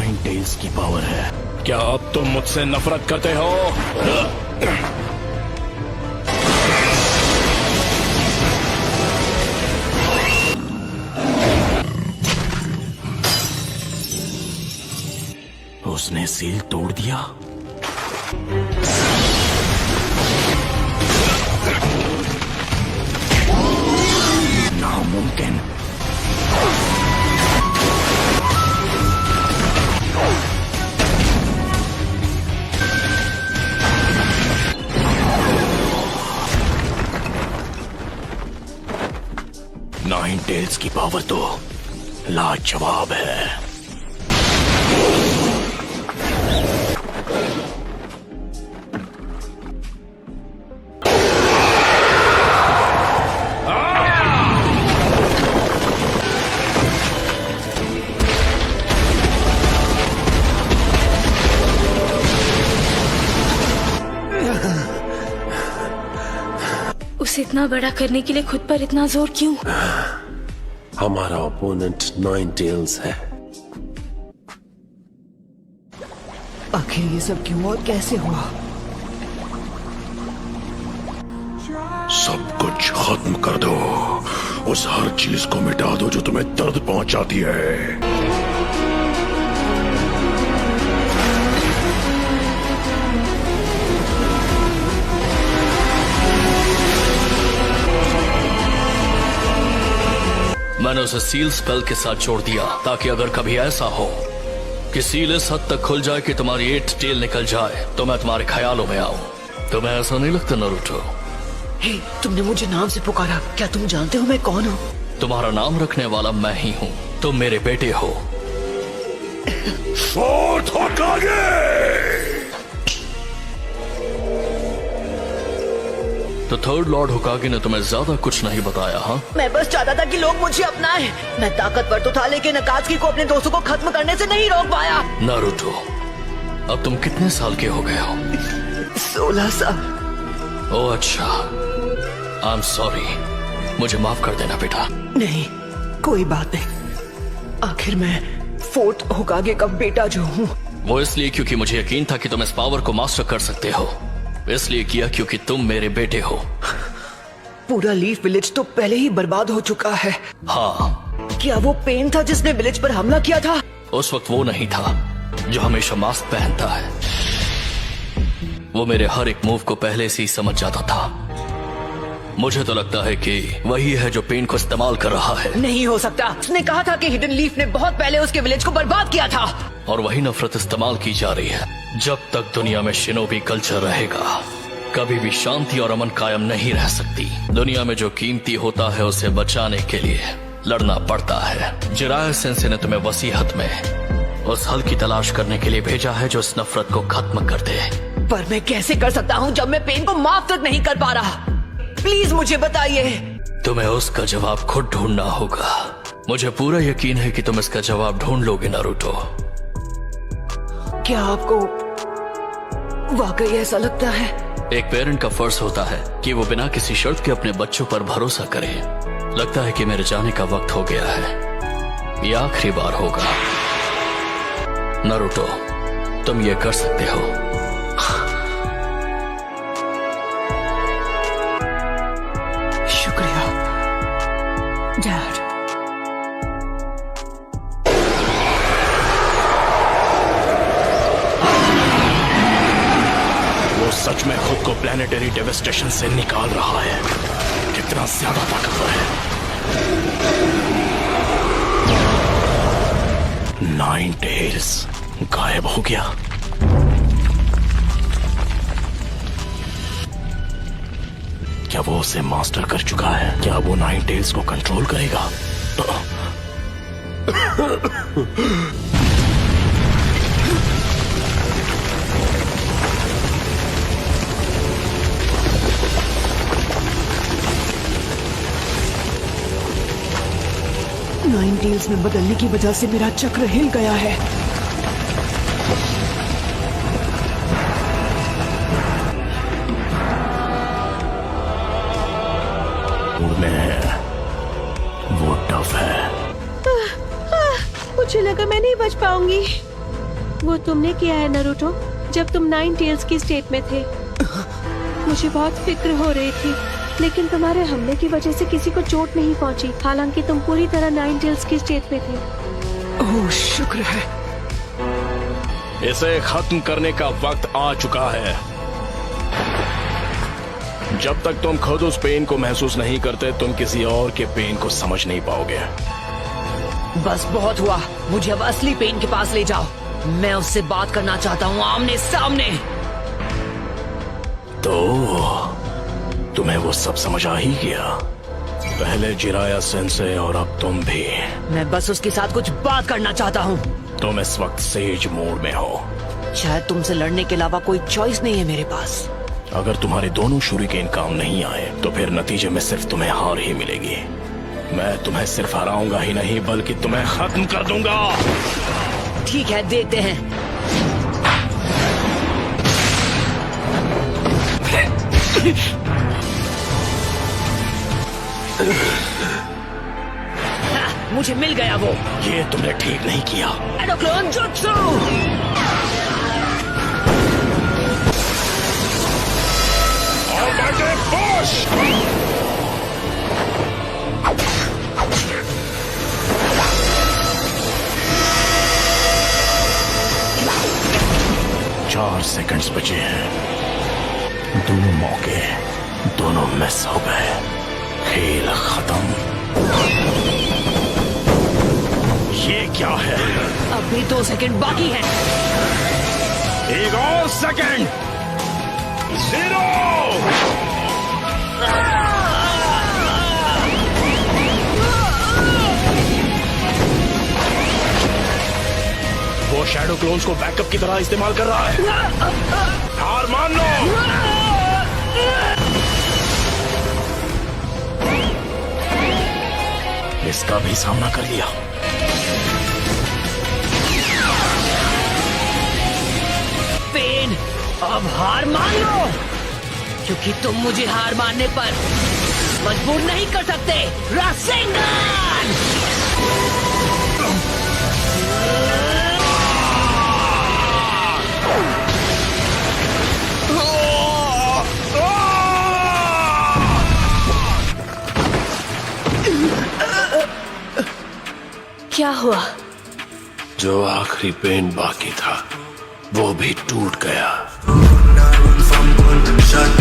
Nine tails की power है। क्या अब तुम मुझसे नफरत करते हो? उसने सील तोड़ दिया। नामुमकिन। नाइन टेल्स की पावर तो लाजवाब है। उसे इतना बड़ा करने के लिए खुद पर इतना जोर क्यों? हमारा ओपोनेंट नाइन टेल्स है। आखिर ये सब क्यों और कैसे हुआ? सब कुछ खत्म कर दो। उस हर चीज को मिटा दो जो तुम्हें दर्द पहुंचाती है। मैंने उसे सील स्पेल के साथ जोड़ दिया ताकि अगर कभी ऐसा हो कि सील इस हद तक खुल जाए कि तुम्हारी 8 टेल निकल जाए तो मैं तुम्हारे ख्यालों में आऊं। तुम्हें ऐसा नहीं लगता नारुतो? हे, तुमने मुझे नाम से पुकारा। क्या तुम जानते हो मैं कौन हूँ? तुम्हारा नाम रखने वाला मैं ही हूँ। तुम मेरे बेटे हो। फोर्थ होकागे! तो थर्ड लॉर्ड होकागे ने तुम्हें ज्यादा कुछ नहीं बताया? हाँ, मैं बस चाहता था कि लोग मुझे अपनाएं। मैं ताकतवर तो था लेकिन अकात्सुकी को अपने दोस्तों को खत्म करने से नहीं रोक पाया। नारुतो, अब तुम कितने साल के हो गए हो? 16 साल। ओह अच्छा, आई एम सॉरी। मुझे माफ कर देना बेटा। नहीं, कोई बात नहीं। आखिर मैं फोर्थ होकागे का बेटा जो हूँ। वो इसलिए क्योंकि मुझे यकीन था कि तुम इस पावर को मास्टर कर सकते हो। इसलिए किया क्योंकि तुम मेरे बेटे हो। पूरा लीफ विलेज तो पहले ही बर्बाद हो चुका है। हाँ। क्या वो पेन था जिसने विलेज पर हमला किया था? उस वक्त वो नहीं था जो हमेशा मास्क पहनता है। वो मेरे हर एक मूव को पहले से ही समझ जाता था। मुझे तो लगता है कि वही है जो पेन को इस्तेमाल कर रहा है। नहीं हो सकता। उसने कहा था कि हिडन लीफ ने बहुत पहले उसके विलेज को बर्बाद किया था। और वही नफरत इस्तेमाल की जा रही है। जब तक दुनिया में शिनोबी कल्चर रहेगा कभी भी शांति और अमन कायम नहीं रह सकती। दुनिया में जो कीमती होता है उसे बचाने के लिए लड़ना पड़ता है। जिराया सेंसे ने तुम्हें वसीहत में उस हल की तलाश करने के लिए भेजा है जो इस नफरत को खत्म कर दे। पर मैं कैसे कर सकता हूँ जब मैं पेन को माफ तक नहीं कर पा रहा? प्लीज मुझे बताइए। तुम्हें उसका जवाब खुद ढूंढना होगा। मुझे पूरा यकीन है कि तुम इसका जवाब ढूंढ लोगे नारुतो। क्या आपको वाकई ऐसा लगता है? एक पेरेंट का फर्ज होता है कि वो बिना किसी शर्त के अपने बच्चों पर भरोसा करे। लगता है कि मेरे जाने का वक्त हो गया है। ये आखिरी बार होगा। नारुतो, तुम ये कर सकते हो। शुक्रिया डैड। सच में खुद को प्लैनेटरी डेविस्टेशन से निकाल रहा है। कितना ज्यादा ताकतवर है। नाइन टेल्स गायब हो गया। क्या वो उसे मास्टर कर चुका है? क्या वो नाइन टेल्स को कंट्रोल करेगा? नाइन टेल्स में बदलने की वजह से मेरा चक्र हिल गया है। में वो टफ है। मुझे लगा मैं नहीं बच पाऊंगी। वो तुमने किया है नारुतो, जब तुम 9 टेल्स की स्टेट में थे। मुझे बहुत फिक्र हो रही थी, लेकिन तुम्हारे हमले की वजह से किसी को चोट नहीं पहुंची, हालांकि तुम पूरी तरह 9 टेल्स की स्टेट में थे। ओह शुक्र है। इसे खत्म करने का वक्त आ चुका है। जब तक तुम खुद उस पेन को महसूस नहीं करते, तुम किसी और के पेन को समझ नहीं पाओगे। बस बहुत हुआ, मुझे अब असली पेन के पास ले जाओ। मैं उससे बात करना चाहता हूँ, आमने सामने। तो तुम्हें वो सब समझ आ ही गया। पहले जिराया सेंसे और अब तुम भी। मैं बस उसके साथ कुछ बात करना चाहता हूँ। तुम इस वक्त सेज मोड में हो। शायद तुमसे लड़ने के अलावा कोई चॉइस नहीं है मेरे पास। अगर तुम्हारे दोनों शूरिकेन काम नहीं आए तो फिर नतीजे में सिर्फ तुम्हें हार ही मिलेगी। मैं तुम्हें सिर्फ हराऊंगा ही नहीं, बल्कि तुम्हें खत्म कर दूंगा। ठीक है, देखते हैं। हाँ, मुझे मिल गया वो। ये तुमने ठीक नहीं किया। एडोक्लोन जुत्सु। Almighty push! चार सेकंड्स बचे हैं। दोनों मौके दोनों मिस हो गए। खेल खत्म। ये क्या है? अब भी 2 सेकंड बाकी हैं। एक और सेकंड। 0। वो शैडो क्लोन्स को बैकअप की तरह इस्तेमाल कर रहा है। हार मान लो। इसका भी सामना कर लिया। पेन, अब हार मान लो, क्योंकि तुम मुझे हार मानने पर मजबूर नहीं कर सकते। रासेंगन! क्या हुआ? जो आखिरी पेन बाकी था वो भी टूट गया। Shut.